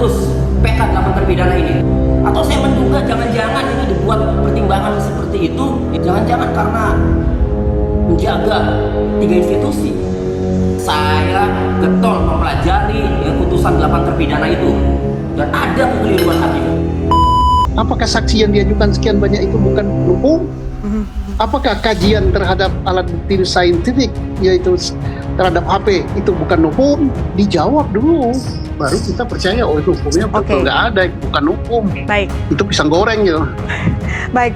memutus PK 8 terpidana ini. Atau saya menduga jangan-jangan ini dibuat pertimbangan seperti itu, jangan-jangan karena menjaga 3 institusi. Saya getol mempelajari putusan 8 terpidana itu dan ada kekeliruan hakim. Apakah saksi yang diajukan sekian banyak itu bukan hukum? Apakah kajian terhadap alat bukti saintifik, yaitu terhadap HP, itu bukan hukum? Dijawab dulu, baru kita percaya oh itu hukumnya betul. Nggak ada, bukan hukum. Baik. Itu pisang goreng ya. Baik.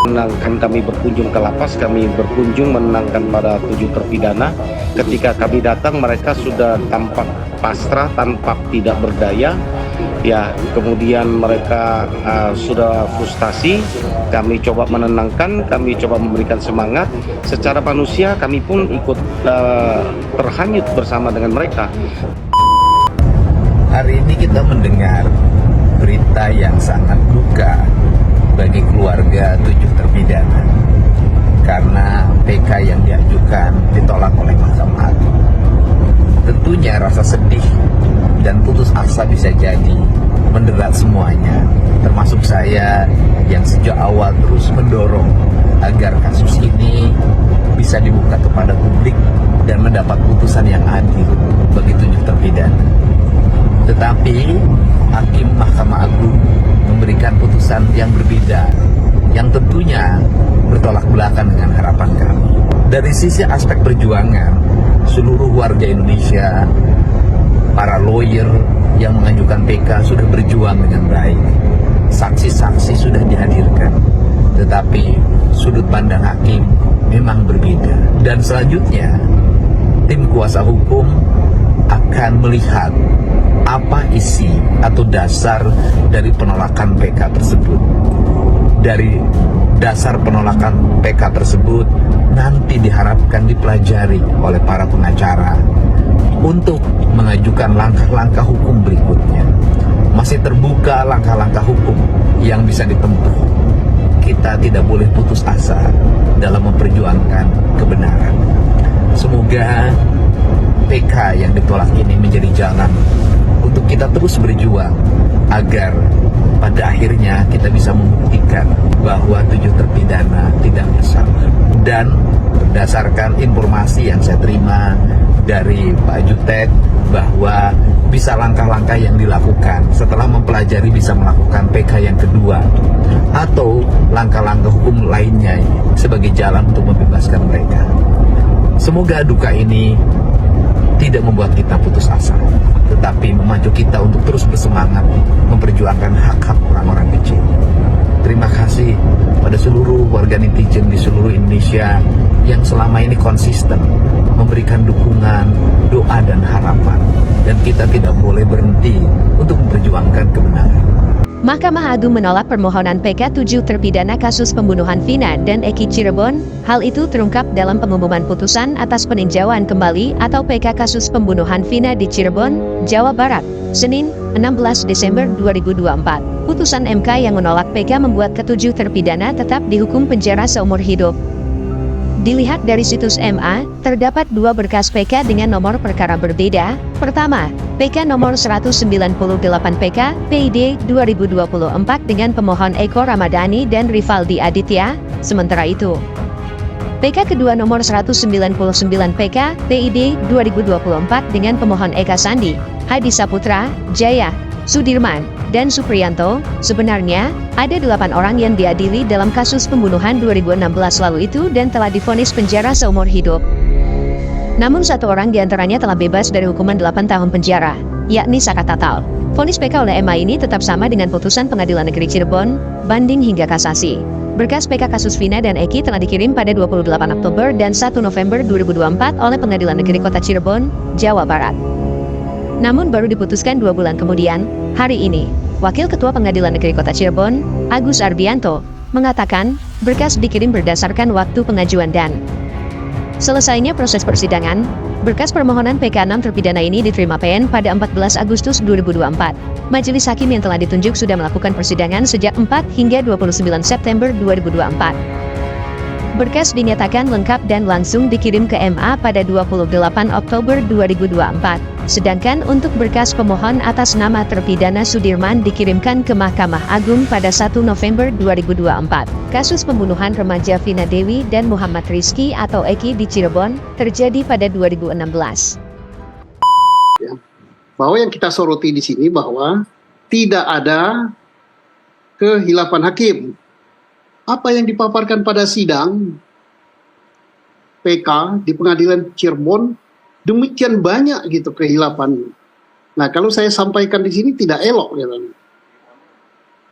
Menenangkan kami berkunjung ke lapas, kami berkunjung menenangkan pada 7 terpidana. Ketika kami datang mereka sudah tampak pasrah, tampak tidak berdaya. Ya, kemudian mereka sudah frustasi. Kami coba menenangkan, kami coba memberikan semangat. Secara manusia kami pun ikut terhanyut bersama dengan mereka. Hari ini kita mendengar berita yang sangat duka bagi keluarga 7 terpidana karena PK yang diajukan ditolak oleh Mahkamah Agung. Tentunya rasa sedih dan putus asa bisa jadi menderat semuanya, termasuk saya yang sejak awal terus mendorong agar kasus ini bisa dibuka kepada publik dan mendapat putusan yang adil bagi 7 terpidana. Tetapi Hakim Mahkamah Agung memberikan putusan yang berbeda, yang tentunya bertolak belakang dengan harapan kami. Dari sisi aspek perjuangan, seluruh warga Indonesia, para lawyer yang mengajukan PK sudah berjuang dengan baik. Saksi-saksi sudah dihadirkan, tetapi sudut pandang hakim memang berbeda. Dan selanjutnya, tim kuasa hukum akan melihat apa isi atau dasar dari penolakan PK tersebut. Dari dasar penolakan PK tersebut nanti diharapkan dipelajari oleh para pengacara untuk mengajukan langkah-langkah hukum berikutnya. Masih terbuka langkah-langkah hukum yang bisa ditempuh. Kita tidak boleh putus asa dalam memperjuangkan kebenaran. Semoga PK yang ditolak ini menjadi jalan untuk kita terus berjuang agar pada akhirnya kita bisa membuktikan bahwa 7 terpidana tidak bersalah. Dan berdasarkan informasi yang saya terima dari Pak Jutek bahwa bisa langkah-langkah yang dilakukan setelah mempelajari bisa melakukan PK yang kedua atau langkah-langkah hukum lainnya sebagai jalan untuk membebaskan mereka. Semoga duka ini tidak membuat kita putus asa, tetapi memacu kita untuk terus bersemangat memperjuangkan hak-hak orang-orang kecil. Terima kasih pada seluruh warga netizen di seluruh Indonesia yang selama ini konsisten memberikan dukungan, doa, dan harapan. Dan kita tidak boleh berhenti untuk memperjuangkan kebenaran. Mahkamah Agung menolak permohonan PK 7 terpidana kasus pembunuhan Vina dan Eki Cirebon. Hal itu terungkap dalam pengumuman putusan atas peninjauan kembali atau PK kasus pembunuhan Vina di Cirebon, Jawa Barat, Senin, 16 Desember 2024. Putusan MK yang menolak PK membuat ketujuh terpidana tetap dihukum penjara seumur hidup. Dilihat dari situs MA, terdapat 2 berkas PK dengan nomor perkara berbeda. Pertama, PK nomor 198 PK, PID 2024 dengan pemohon Eko Ramadhani dan Rivaldi Aditya. Sementara itu, PK kedua nomor 199 PK, PID 2024 dengan pemohon Eka Sandi, Hadi Saputra, Jaya, Sudirman, dan Supriyanto. Sebenarnya, ada 8 orang yang diadili dalam kasus pembunuhan 2016 lalu itu dan telah divonis penjara seumur hidup. Namun 1 orang diantaranya telah bebas dari hukuman 8 tahun penjara, yakni Saka Tatal. Vonis PK oleh MA ini tetap sama dengan putusan Pengadilan Negeri Cirebon, banding hingga kasasi. Berkas PK kasus Vina dan Eki telah dikirim pada 28 Oktober dan 1 November 2024 oleh Pengadilan Negeri Kota Cirebon, Jawa Barat. Namun baru diputuskan 2 bulan kemudian, hari ini, Wakil Ketua Pengadilan Negeri Kota Cirebon, Agus Arbianto, mengatakan berkas dikirim berdasarkan waktu pengajuan dan selesainya proses persidangan. Berkas permohonan PK 6 terpidana ini diterima PN pada 14 Agustus 2024. Majelis Hakim yang telah ditunjuk sudah melakukan persidangan sejak 4 hingga 29 September 2024. Berkas dinyatakan lengkap dan langsung dikirim ke MA pada 28 Oktober 2024. Sedangkan untuk berkas pemohon atas nama terpidana Sudirman dikirimkan ke Mahkamah Agung pada 1 November 2024. Kasus pembunuhan remaja Vina Dewi dan Muhammad Rizky atau Eki di Cirebon terjadi pada 2016. Bahwa yang kita soroti di sini bahwa tidak ada kehilapan hakim. Apa yang dipaparkan pada sidang PK di pengadilan Cirebon demikian banyak gitu kehilapan. Nah, kalau saya sampaikan di sini tidak elok gitu.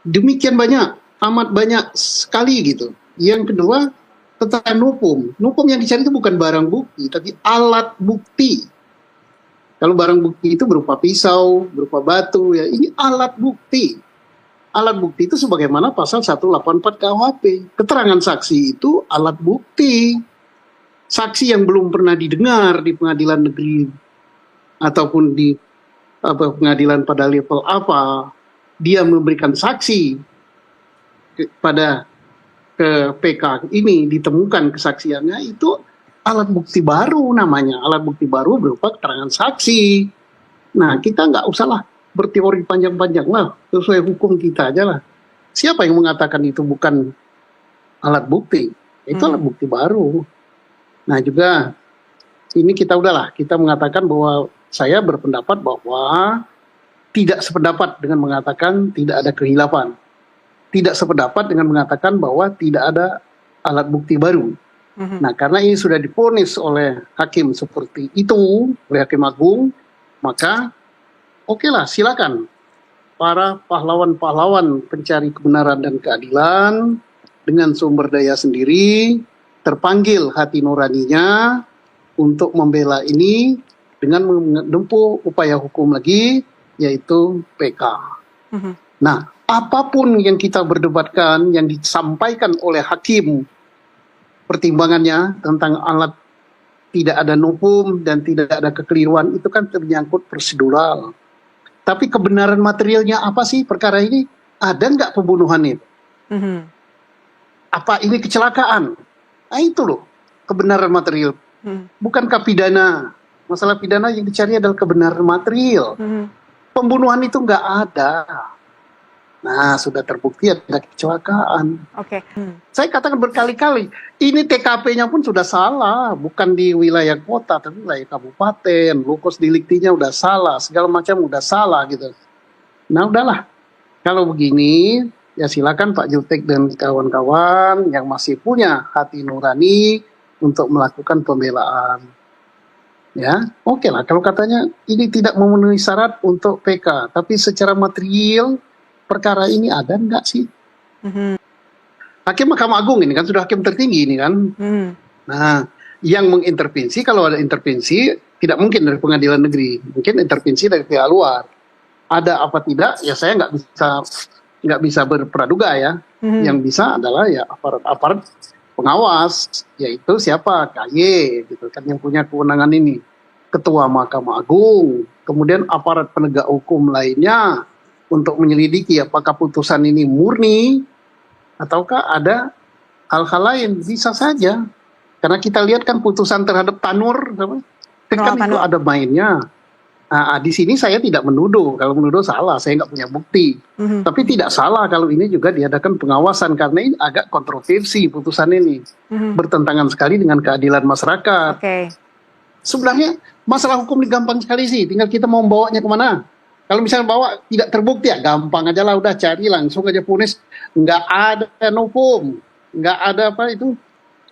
Demikian banyak, amat banyak sekali gitu. Yang kedua, tentang nupum. Nupum yang dicari itu bukan barang bukti, tapi alat bukti. Kalau barang bukti itu berupa pisau, berupa batu, ya ini alat bukti. Alat bukti itu sebagaimana pasal 184 KUHP. Keterangan saksi itu alat bukti. Saksi yang belum pernah didengar di pengadilan negeri ataupun di pengadilan pada level apa, dia memberikan saksi pada ke PK ini, ditemukan kesaksiannya, itu alat bukti baru namanya. Alat bukti baru berupa keterangan saksi. Nah, kita nggak usah lah berteori panjang-panjang lah, sesuai hukum kita aja lah. Siapa yang mengatakan itu bukan alat bukti? Itu alat bukti baru. Nah juga ini kita mengatakan bahwa saya berpendapat bahwa tidak sependapat dengan mengatakan tidak ada kehilapan. Tidak sependapat dengan mengatakan bahwa tidak ada alat bukti baru. Nah karena ini sudah divonis oleh hakim seperti itu, oleh Hakim Agung, maka oke lah, silakan para pahlawan-pahlawan pencari kebenaran dan keadilan dengan sumber daya sendiri terpanggil hati nuraninya untuk membela ini dengan menempuh upaya hukum lagi, yaitu PK. Nah, apapun yang kita berdebatkan, yang disampaikan oleh hakim pertimbangannya tentang alat tidak ada nupum dan tidak ada kekeliruan, itu kan menyangkut prosedural. Tapi kebenaran materialnya apa sih perkara ini? Ada nggak pembunuhan itu? Apa ini kecelakaan? Nah itu loh, kebenaran material. Bukankah pidana? Masalah pidana yang dicari adalah kebenaran material. Pembunuhan itu nggak ada. Nah, sudah terbukti ada kecelakaan. Saya katakan berkali-kali, ini TKP-nya pun sudah salah, bukan di wilayah kota, tapi wilayah kabupaten, lokus deliktinya udah salah, segala macam udah salah gitu. Nah, udahlah. Kalau begini, ya silakan Pak Jutek dan kawan-kawan yang masih punya hati nurani untuk melakukan pembelaan. Ya, oke lah. Kalau katanya ini tidak memenuhi syarat untuk PK, tapi secara material perkara ini ada enggak sih? Hakim Mahkamah Agung ini kan sudah hakim tertinggi ini kan. Nah, yang mengintervensi, kalau ada intervensi tidak mungkin dari pengadilan negeri, mungkin intervensi dari pihak luar. Ada apa tidak? Ya saya nggak bisa berpraduga ya. Yang bisa adalah ya aparat pengawas, yaitu siapa? KY gitu kan yang punya kewenangan ini. Ketua Mahkamah Agung, kemudian aparat penegak hukum lainnya untuk menyelidiki apakah putusan ini murni ataukah ada hal-hal lain. Bisa saja, karena kita lihat kan putusan terhadap Tanur kan itu ada mainnya. Nah, di sini saya tidak menuduh, kalau menuduh salah, saya nggak punya bukti. Tapi tidak salah kalau ini juga diadakan pengawasan, karena ini agak kontroversi putusan ini, bertentangan sekali dengan keadilan masyarakat. Sebenarnya masalah hukum ini gampang sekali sih, tinggal kita mau membawanya kemana. Kalau misalnya bawa tidak terbukti ya gampang aja lah, udah cari langsung aja vonis, nggak ada nopum, nggak ada apa itu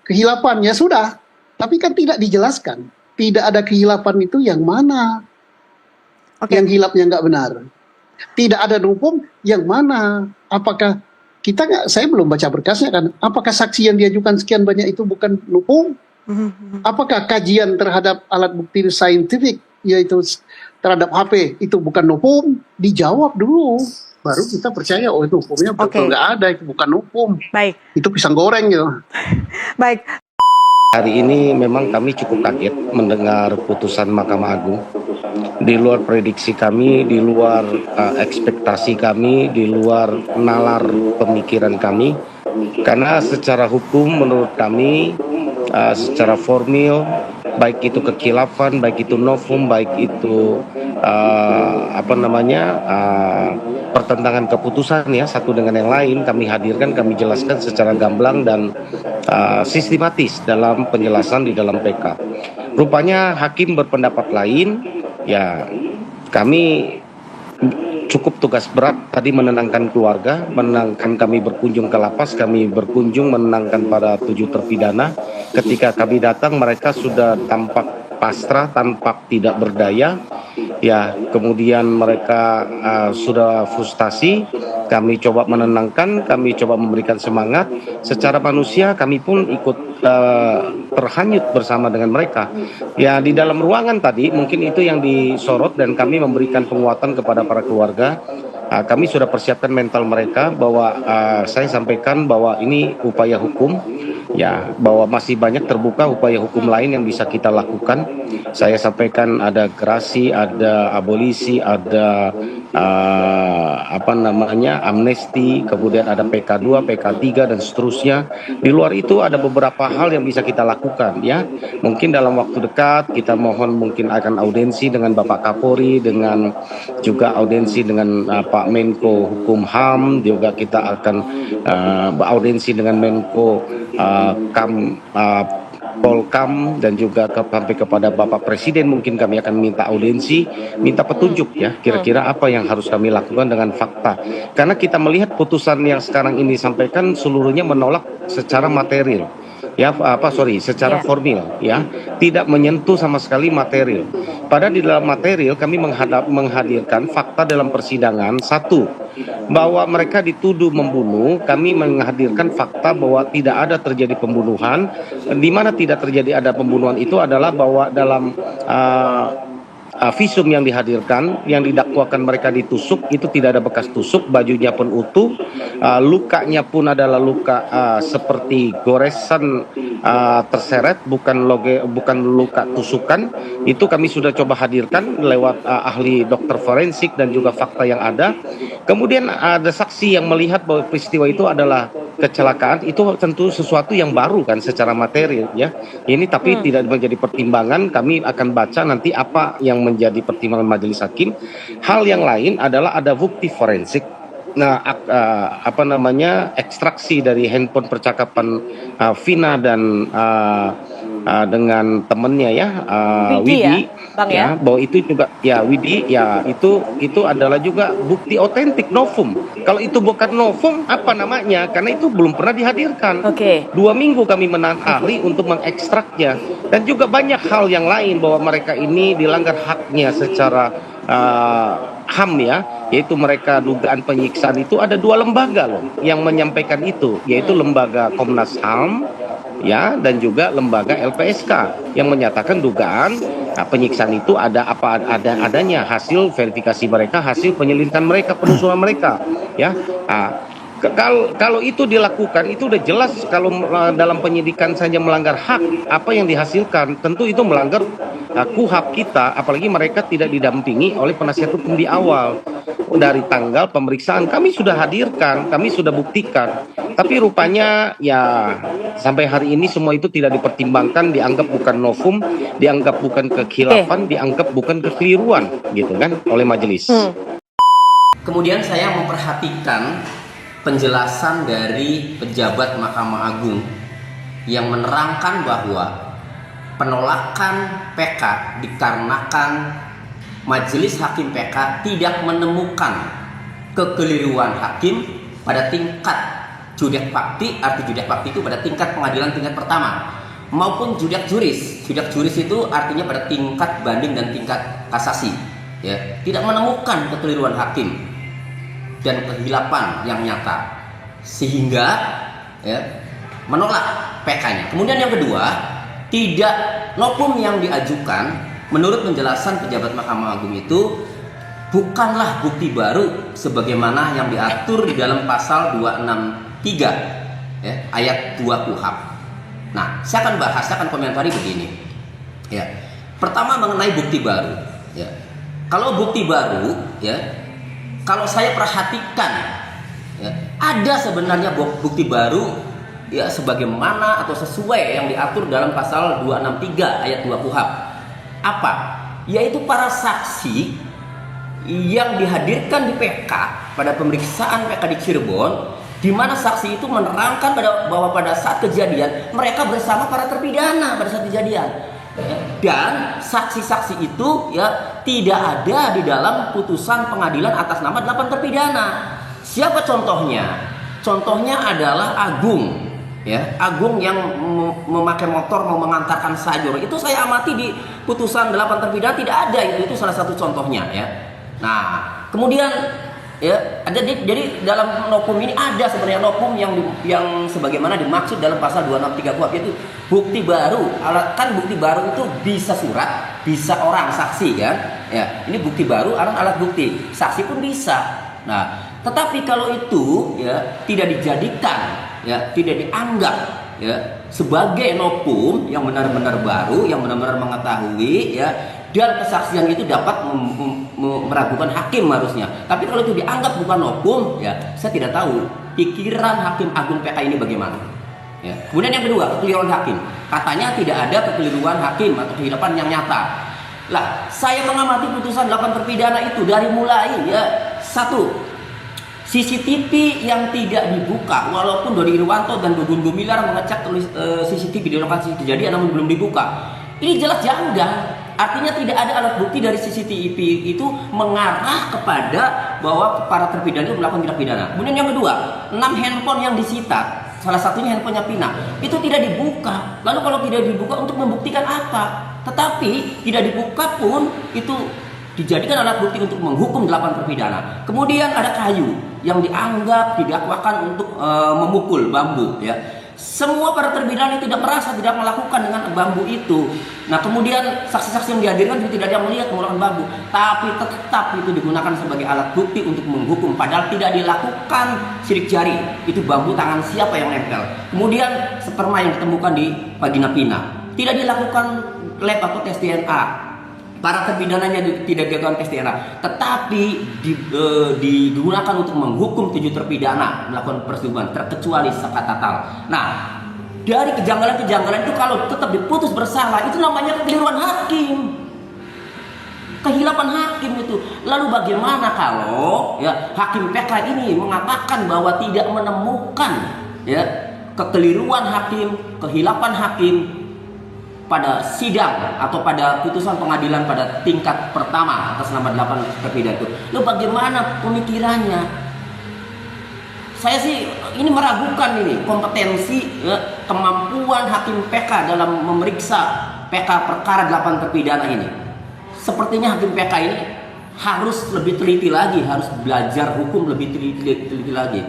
kehilapan, ya sudah. Tapi kan tidak dijelaskan, tidak ada kehilapan itu yang mana, yang hilapnya nggak benar. Tidak ada nopum yang mana, apakah kita nggak? Saya belum baca berkasnya kan. Apakah saksi yang diajukan sekian banyak itu bukan nopum? Apakah kajian terhadap alat bukti saintifik yaitu terhadap HP itu bukan nopum? Dijawab dulu, baru kita percaya oh itu nopumnya betul. Nggak ada, itu bukan nopum. Baik. Itu pisang goreng gitu. Baik. Hari ini memang kami cukup kaget mendengar putusan Mahkamah Agung. Di luar prediksi kami, di luar ekspektasi kami, di luar nalar pemikiran kami, Karena secara hukum menurut kami, secara formil, baik itu kekhilafan, baik itu novum, baik itu pertentangan keputusan ya satu dengan yang lain, kami hadirkan, kami jelaskan secara gamblang dan sistematis dalam penjelasan di dalam PK. Rupanya hakim berpendapat lain, ya kami cukup tugas berat tadi menenangkan keluarga, menenangkan, kami berkunjung ke lapas, kami berkunjung menenangkan para 7 terpidana. Ketika kami datang mereka sudah tampak pasrah, tampak tidak berdaya. Ya, kemudian mereka sudah frustasi. Kami coba menenangkan, kami coba memberikan semangat. Secara manusia kami pun ikut terhanyut bersama dengan mereka. Ya, di dalam ruangan tadi mungkin itu yang disorot dan kami memberikan penguatan kepada para keluarga. Kami sudah persiapkan mental mereka bahwa saya sampaikan bahwa ini upaya hukum, ya, bahwa masih banyak terbuka upaya hukum lain yang bisa kita lakukan. Saya sampaikan ada gerasi, ada abolisi, ada amnesti, kemudian ada PK2, PK3 dan seterusnya. Di luar itu ada beberapa hal yang bisa kita lakukan, ya. Mungkin dalam waktu dekat kita mohon mungkin akan audiensi dengan Bapak Kapolri, dengan juga audiensi dengan Pak Menko Hukum HAM, juga kita akan beraudiensi dengan Menko Polkam dan juga sampai kepada Bapak Presiden. Mungkin kami akan minta audiensi, minta petunjuk ya kira-kira apa yang harus kami lakukan dengan fakta, karena kita melihat putusan yang sekarang ini disampaikan seluruhnya menolak secara material ya, secara formil ya, tidak menyentuh sama sekali material. Padahal di dalam material kami menghadirkan fakta dalam persidangan. Satu, bahwa mereka dituduh membunuh, kami menghadirkan fakta bahwa tidak ada terjadi pembunuhan. Di mana tidak terjadi ada pembunuhan itu adalah bahwa dalam visum yang dihadirkan, yang didakwakan mereka ditusuk, itu tidak ada bekas tusuk, bajunya pun utuh, lukanya pun adalah luka seperti goresan terseret, bukan luka tusukan. Itu kami sudah coba hadirkan lewat ahli dokter forensik dan juga fakta yang ada. Kemudian ada saksi yang melihat bahwa peristiwa itu adalah kecelakaan. Itu tentu sesuatu yang baru kan secara material ya. Ini tapi tidak menjadi pertimbangan. Kami akan baca nanti apa yang menjadi pertimbangan majelis hakim. Hal yang lain adalah ada bukti forensik. Nah, ekstraksi dari handphone percakapan Vina dan dengan temennya ya, Widi, Bang, ya, bahwa itu juga ya Widi ya, itu adalah juga bukti otentik novum. Kalau itu bukan novum apa namanya? Karena itu belum pernah dihadirkan. 2 minggu kami menahan ahli untuk mengekstraknya, dan juga banyak hal yang lain bahwa mereka ini dilanggar haknya secara HAM ya, yaitu mereka dugaan penyiksaan. Itu ada 2 lembaga loh yang menyampaikan itu, yaitu lembaga Komnas HAM ya, dan juga lembaga LPSK yang menyatakan dugaan penyiksaan itu adanya hasil verifikasi mereka, hasil penyelidikan mereka, penelusuran mereka ya. Kalau itu dilakukan, itu udah jelas. Kalau dalam penyidikan saja melanggar hak, apa yang dihasilkan tentu itu melanggar KUHP kita. Apalagi mereka tidak didampingi oleh penasihat hukum di awal. Dari tanggal pemeriksaan kami sudah hadirkan, kami sudah buktikan, tapi rupanya ya sampai hari ini semua itu tidak dipertimbangkan, dianggap bukan novum, dianggap bukan kekhilafan, dianggap bukan kekeliruan gitu kan oleh majelis. Kemudian saya memperhatikan penjelasan dari pejabat Mahkamah Agung yang menerangkan bahwa penolakan PK dikarenakan Majelis Hakim PK tidak menemukan kekeliruan hakim pada tingkat judak fakti. Arti judak fakti itu pada tingkat pengadilan tingkat pertama, maupun judak juris. Judak juris itu artinya pada tingkat banding dan tingkat kasasi ya, tidak menemukan kekeliruan hakim dan kehilapan yang nyata, sehingga ya, menolak PK-nya. Kemudian yang kedua, tidak novum yang diajukan menurut penjelasan pejabat Mahkamah Agung itu bukanlah bukti baru sebagaimana yang diatur di dalam pasal 263 ya, ayat 2 KUHP. Nah, saya akan komentari begini ya. Pertama, mengenai bukti baru ya. Kalau bukti baru ya, kalau saya perhatikan ya, ada sebenarnya bukti baru ya sebagaimana atau sesuai yang diatur dalam pasal 263 ayat 2 KUHP. Apa? Yaitu para saksi yang dihadirkan di PK pada pemeriksaan PK di Cirebon, di mana saksi itu menerangkan bahwa pada saat kejadian mereka bersama para terpidana pada saat kejadian, dan saksi-saksi itu ya tidak ada di dalam putusan pengadilan atas nama 8 terpidana. Siapa contohnya? Contohnya adalah Agung, ya, Agung yang memakai motor mau mengantarkan sayur. Itu saya amati di putusan 8 terpidana tidak ada, itu salah satu contohnya ya. Nah, kemudian ya ada jadi dalam nokum ini ada sebenarnya nokum yang sebagaimana dimaksud dalam pasal 263 KUHP, yaitu bukti baru. Kan bukti baru itu bisa surat, bisa orang saksi kan. Ya, ini bukti baru, alat bukti. Saksi pun bisa. Nah, tetapi kalau itu ya tidak dijadikan, ya tidak dianggap ya sebagai nokum yang benar-benar baru, yang benar-benar mengetahui ya, dan kesaksian itu dapat meragukan hakim harusnya. Tapi kalau itu dianggap bukan nokum, ya saya tidak tahu pikiran Hakim Agung PK ini bagaimana. Ya. Kemudian yang kedua, kekeliruan hakim. Katanya tidak ada kekeliruan hakim atau kehidupan yang nyata. Lah, saya mengamati putusan 8 terpidana itu dari mulai ya, satu, CCTV yang tidak dibuka, walaupun Dodi Irwanto dan Gugun Gumilar mengecek CCTV di lokasi kejadian namun belum dibuka. Ini jelas janggal. Artinya tidak ada alat bukti dari CCTV itu mengarah kepada bahwa para terpidana itu melakukan tindak pidana. Kemudian yang kedua, 6 handphone yang disita, salah satunya handphonenya Pina, itu tidak dibuka. Lalu kalau tidak dibuka untuk membuktikan apa? Tetapi tidak dibuka pun itu dijadikan alat bukti untuk menghukum 8 terpidana. Kemudian ada kayu yang dianggap didakwakan untuk memukul bambu ya. Semua para terpidana tidak merasa tidak melakukan dengan bambu itu. Nah, kemudian saksi-saksi yang dihadirkan juga tidak ada yang melihat menggunakan bambu, tapi tetap itu digunakan sebagai alat bukti untuk menghukum, padahal tidak dilakukan sidik jari. Itu bambu tangan siapa yang nempel. Kemudian sperma yang ditemukan di vagina Pina tidak dilakukan lab atau tes DNA. Para terpidananya tidak dilakukan tes DNA, tetapi digunakan untuk menghukum 7 terpidana melakukan persetubuhan terkecuali sekat natal. Nah, dari kejanggalan-kejanggalan itu kalau tetap diputus bersalah, itu namanya kekeliruan hakim, kehilapan hakim itu. Lalu bagaimana kalau ya Hakim PK ini mengatakan bahwa tidak menemukan ya kekeliruan hakim, kehilapan hakim pada sidang atau pada putusan pengadilan pada tingkat pertama atas nama 8 terpidana itu. Lalu bagaimana pemikirannya? Saya sih ini meragukan ini kompetensi ya, kemampuan Hakim PK dalam memeriksa PK perkara 8 terpidana ini. Sepertinya Hakim PK ini harus lebih teliti lagi, harus belajar hukum lebih teliti lagi.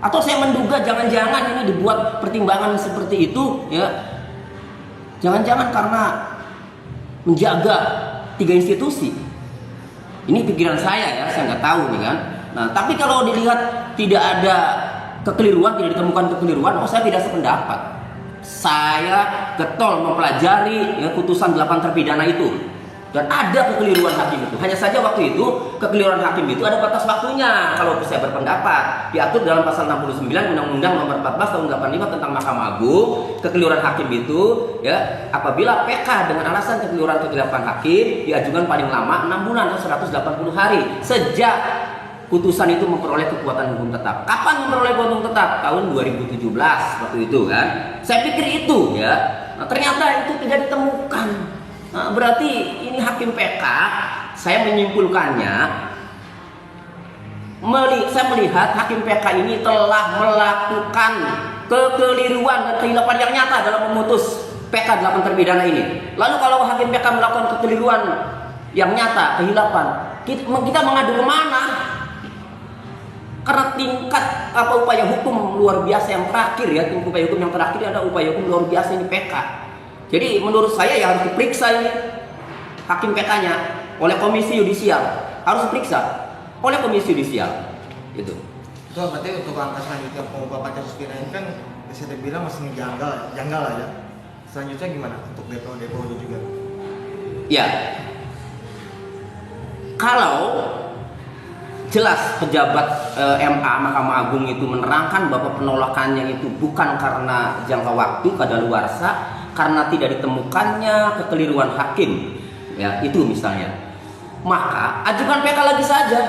Atau saya menduga jangan-jangan ini dibuat pertimbangan seperti itu ya, jangan-jangan karena menjaga 3 institusi. Ini pikiran saya ya, saya nggak tahu nih kan. Nah, tapi kalau dilihat tidak ada kekeliruan, tidak ditemukan kekeliruan, saya tidak sependapat. Saya getol mempelajari ya, putusan 8 terpidana itu. Dan ada kekeliruan hakim itu. Hanya saja waktu itu kekeliruan hakim itu ada batas waktunya. Kalau saya berpendapat diatur dalam pasal 69 Undang-Undang Nomor 14 Tahun 85 tentang Mahkamah Agung. Kekeliruan hakim itu ya apabila PK dengan alasan kekeliruan hakim diajukan paling lama 6 bulan atau 180 hari sejak putusan itu memperoleh kekuatan hukum tetap. Kapan memperoleh kekuatan hukum tetap? Tahun 2017 waktu itu kan. Saya pikir itu ya. Nah, ternyata itu tidak ditemukan. Nah, berarti ini Hakim PK, saya menyimpulkannya, saya melihat Hakim PK ini telah melakukan kekeliruan dan kehilapan yang nyata dalam memutus PK 8 terpidana ini. Lalu kalau Hakim PK melakukan kekeliruan yang nyata, kehilapan, kita mengadu kemana? Karena tingkat upaya hukum luar biasa yang terakhir ya, upaya hukum yang terakhir ada upaya hukum luar biasa ini PK. Jadi menurut saya ya harus diperiksa ini Hakim PK-nya oleh Komisi Yudisial, harus diperiksa oleh Komisi Yudisial. Gitu. Itu berarti untuk langkah selanjutnya pengungkapan kasus Pina ini kan bisa dibilang masih janggal lah ya. Selanjutnya gimana untuk DPO juga? Ya, kalau jelas pejabat MA Mahkamah Agung itu menerangkan bahwa penolakannya itu bukan karena jangka waktu kadaluarsa, karena tidak ditemukannya kekeliruan hakim, ya itu misalnya, maka ajukan PK lagi saja,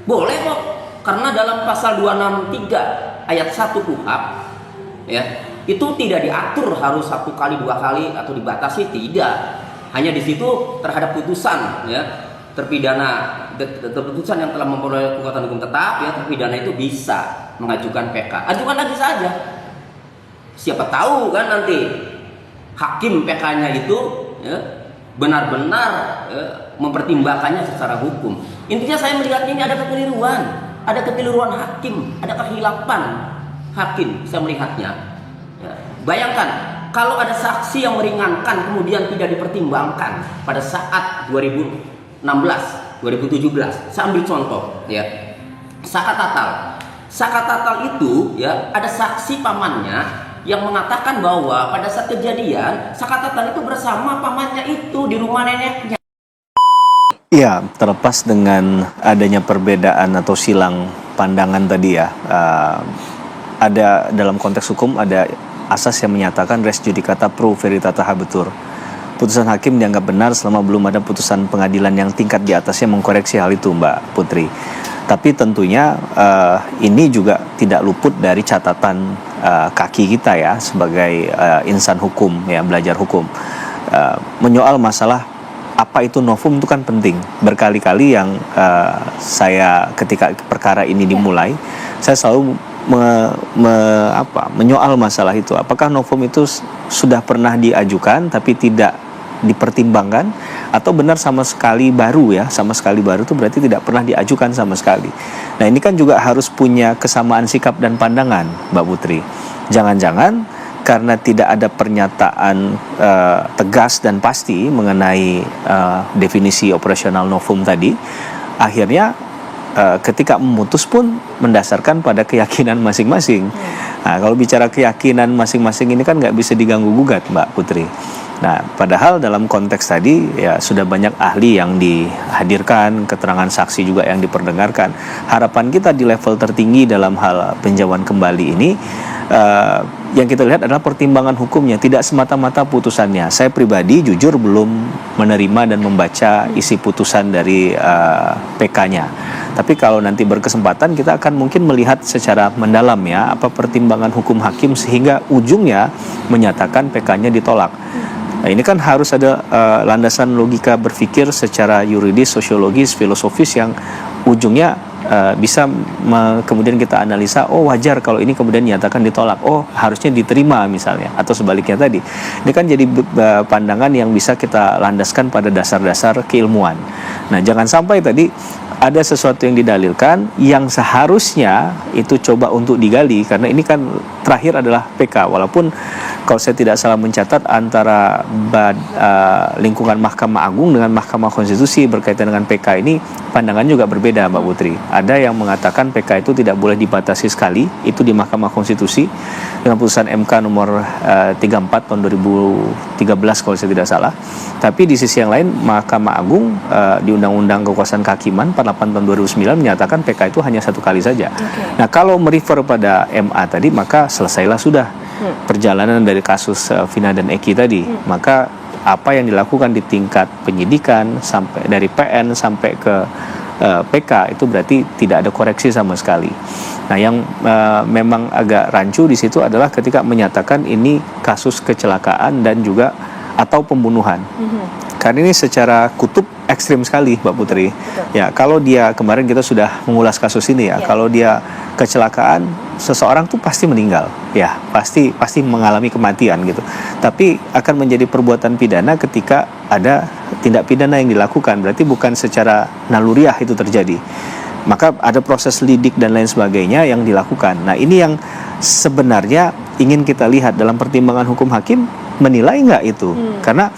boleh kok, karena dalam pasal 263 ayat 1 KUHP, ya itu tidak diatur harus 1 kali 2 kali atau dibatasi, tidak, hanya di situ terhadap putusan, ya terpidana putusan yang telah memperoleh kekuatan hukum tetap, ya terpidana itu bisa mengajukan PK, ajukan lagi saja. Siapa tahu kan nanti hakim PK-nya itu ya, benar-benar mempertimbangkannya secara hukum. Intinya saya melihatnya ini ada kekeliruan hakim, ada kehilapan hakim, saya melihatnya. Ya. Bayangkan kalau ada saksi yang meringankan kemudian tidak dipertimbangkan pada saat 2016, 2017. Saya ambil contoh, ya. Saka Tatal itu ya ada saksi pamannya yang mengatakan bahwa pada saat kejadian Saka Tatal itu bersama pamannya itu di rumah neneknya. Ya, terlepas dengan adanya perbedaan atau silang pandangan tadi ya, ada dalam konteks hukum ada asas yang menyatakan res judicata pro veritate habetur. Putusan hakim dianggap benar selama belum ada putusan pengadilan yang tingkat di atasnya mengkoreksi hal itu, Mbak Putri. Tapi tentunya ini juga tidak luput dari catatan kaki kita ya sebagai insan hukum ya, belajar hukum. Menyoal masalah apa itu novum itu kan penting. Berkali-kali yang saya ketika perkara ini dimulai, saya selalu menyoal masalah itu. Apakah novum itu sudah pernah diajukan tapi tidak dipertimbangkan, atau benar sama sekali baru ya, sama sekali baru itu berarti tidak pernah diajukan sama sekali. Nah ini kan juga harus punya kesamaan sikap dan pandangan, Mbak Putri. Jangan-jangan karena tidak ada pernyataan tegas dan pasti mengenai definisi operasional novum tadi, akhirnya ketika memutus pun mendasarkan pada keyakinan masing-masing. Nah, kalau bicara keyakinan masing-masing ini kan nggak bisa diganggu-gugat, Mbak Putri. Nah, padahal dalam konteks tadi ya sudah banyak ahli yang dihadirkan, keterangan saksi juga yang diperdengarkan. Harapan kita di level tertinggi dalam hal peninjauan kembali ini yang kita lihat adalah pertimbangan hukumnya, tidak semata-mata putusannya. Saya pribadi jujur belum menerima dan membaca isi putusan dari PK-nya. Tapi kalau nanti berkesempatan kita akan mungkin melihat secara mendalam ya apa pertimbangan hukum hakim sehingga ujungnya menyatakan PK-nya ditolak. Nah, ini kan harus ada landasan logika berpikir secara yuridis, sosiologis, filosofis yang ujungnya bisa kemudian kita analisa, oh wajar kalau ini kemudian dinyatakan ditolak, oh harusnya diterima misalnya, atau sebaliknya tadi. Ini kan jadi pandangan yang bisa kita landaskan pada dasar-dasar keilmuan. Nah, jangan sampai tadi ada sesuatu yang didalilkan yang seharusnya itu coba untuk digali, karena ini kan terakhir adalah PK, walaupun kalau saya tidak salah mencatat antara lingkungan Mahkamah Agung dengan Mahkamah Konstitusi berkaitan dengan PK ini pandangan juga berbeda, Mbak Putri. Ada yang mengatakan PK itu tidak boleh dibatasi sekali, itu di Mahkamah Konstitusi dengan putusan MK nomor 34 tahun 2013 kalau saya tidak salah. Tapi di sisi yang lain Mahkamah Agung di Undang-Undang Kekuasaan Kehakiman 48 tahun 2009 menyatakan PK itu hanya 1 kali saja. Nah, kalau merefer pada MA tadi maka selesailah sudah perjalanan dari kasus Vina dan Eki tadi. Maka apa yang dilakukan di tingkat penyidikan sampai dari PN sampai ke PK itu berarti tidak ada koreksi sama sekali. Nah, yang memang agak rancu di situ adalah ketika menyatakan ini kasus kecelakaan dan juga atau pembunuhan. Karena ini secara kutub ekstrim sekali, Mbak Putri. Ya, kalau dia kemarin kita sudah mengulas kasus ini ya, kalau dia kecelakaan, seseorang tuh pasti meninggal, ya, pasti mengalami kematian gitu. Tapi akan menjadi perbuatan pidana ketika ada tindak pidana yang dilakukan, berarti bukan secara naluriah itu terjadi. Maka ada proses lidik dan lain sebagainya yang dilakukan. Nah, ini yang sebenarnya ingin kita lihat dalam pertimbangan hukum hakim, menilai nggak itu? Karena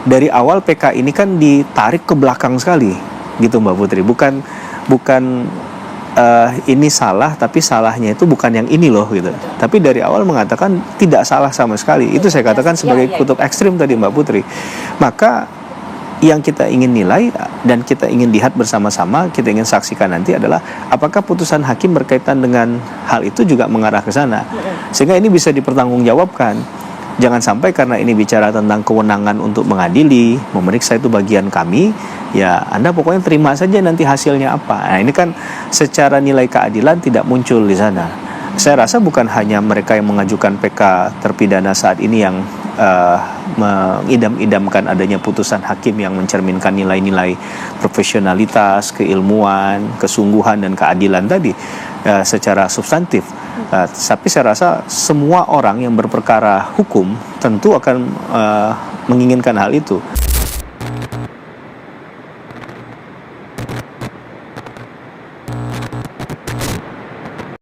dari awal PK ini kan ditarik ke belakang sekali, gitu Mbak Putri. Bukan ini salah, tapi salahnya itu bukan yang ini loh, gitu. Tapi dari awal mengatakan tidak salah sama sekali. Itu saya katakan sebagai kutub ekstrim tadi, Mbak Putri. Maka yang kita ingin nilai dan kita ingin lihat bersama-sama, kita ingin saksikan nanti adalah apakah putusan hakim berkaitan dengan hal itu juga mengarah ke sana. Sehingga ini bisa dipertanggungjawabkan. Jangan sampai karena ini bicara tentang kewenangan untuk mengadili, memeriksa itu bagian kami, ya Anda pokoknya terima saja nanti hasilnya apa. Nah, ini kan secara nilai keadilan tidak muncul di sana. Saya rasa bukan hanya mereka yang mengajukan PK terpidana saat ini yang mengidam-idamkan adanya putusan hakim yang mencerminkan nilai-nilai profesionalitas, keilmuan, kesungguhan dan keadilan tadi secara substantif. Tapi saya rasa semua orang yang berperkara hukum tentu akan menginginkan hal itu.